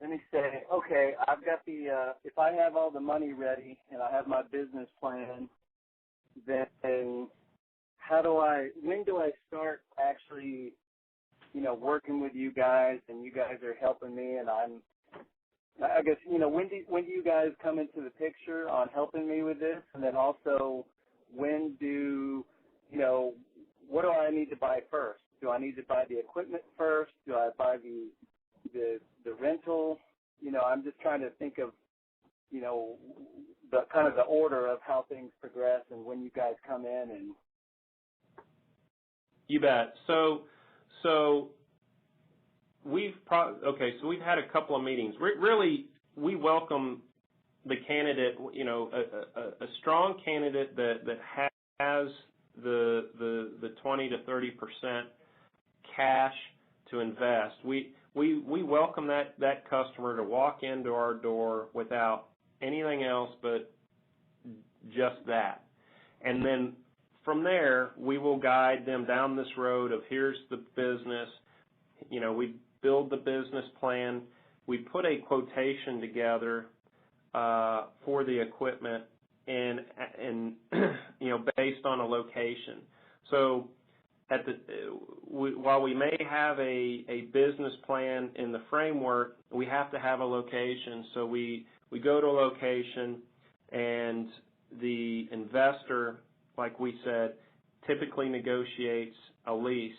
let me say, okay, I've got if I have all the money ready and I have my business plan, then when do I start actually, working with you guys and you guys are helping me and I guess, when do you guys come into the picture on helping me with this? And then also, what do I need to buy first? Do I need to buy the equipment first? Do I buy the rental? I'm just trying to think of, the kind of the order of how things progress and when you guys come in and. You bet. So we've had a couple of meetings. Really, we welcome the candidate, a strong candidate that has the 20 to 30% cash to invest. We welcome that customer to walk into our door without anything else but just that. And then from there, we will guide them down this road of here's the business. We build the business plan. We put a quotation together for the equipment and based on a location. So while we may have a business plan in the framework, we have to have a location. So we go to a location, and the investor, like we said, typically negotiates a lease.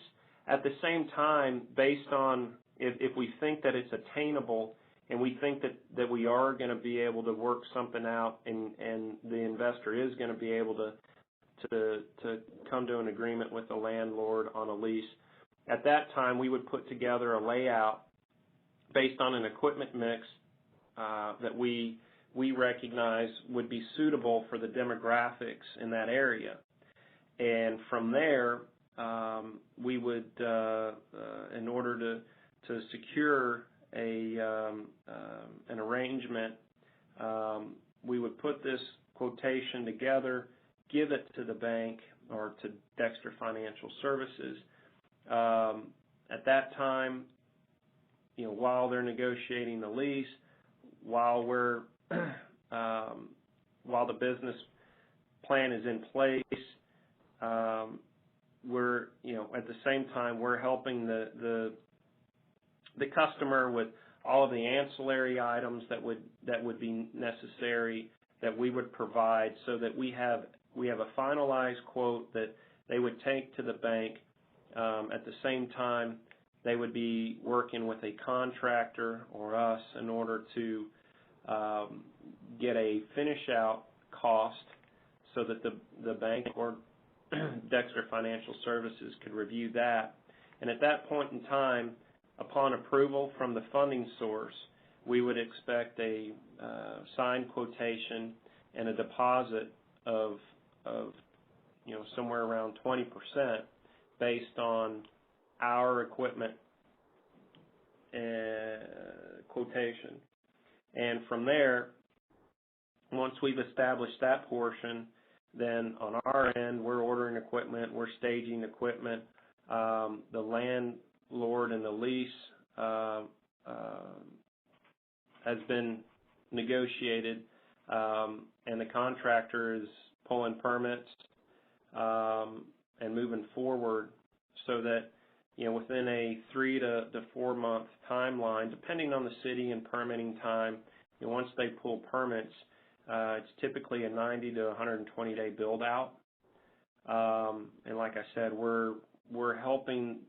At the same time, based on if we think that it's attainable and we think that we are going to be able to work something out and the investor is going to be able to come to an agreement with the landlord on a lease, at that time we would put together a layout based on an equipment mix that we recognize would be suitable for the demographics in that area. And from there, we would, in order to secure an arrangement, we would put this quotation together, give it to the bank or to Dexter Financial Services. At that time, while they're negotiating the lease, while the business plan is in place, we're at the same time we're helping the customer with all of the ancillary items that would be necessary that we would provide, so that we have a finalized quote that they would take to the bank. At the same time, they would be working with a contractor or us in order to get a finish out cost so that the bank or Dexter Financial Services could review that. And at that point in time, upon approval from the funding source, we would expect a signed quotation and a deposit of somewhere around 20% based on our equipment quotation. And from there, once we've established that portion, then on our end, we're ordering equipment, we're staging equipment. The landlord and the lease has been negotiated, and the contractor is pulling permits and moving forward, so that within a 3 to 4 month timeline, depending on the city and permitting time, once they pull permits, it's typically a 90 to 120 day build out. And like I said, we're helping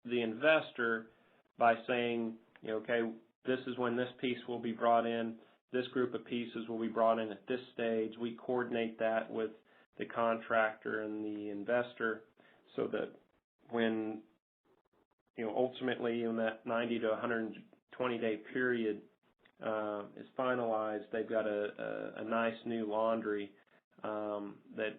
the investor by saying, okay, this is when this piece will be brought in, this group of pieces will be brought in at this stage. We coordinate that with the contractor and the investor, so that when ultimately in that 90 to 120 day period is finalized, they've got a nice new laundry that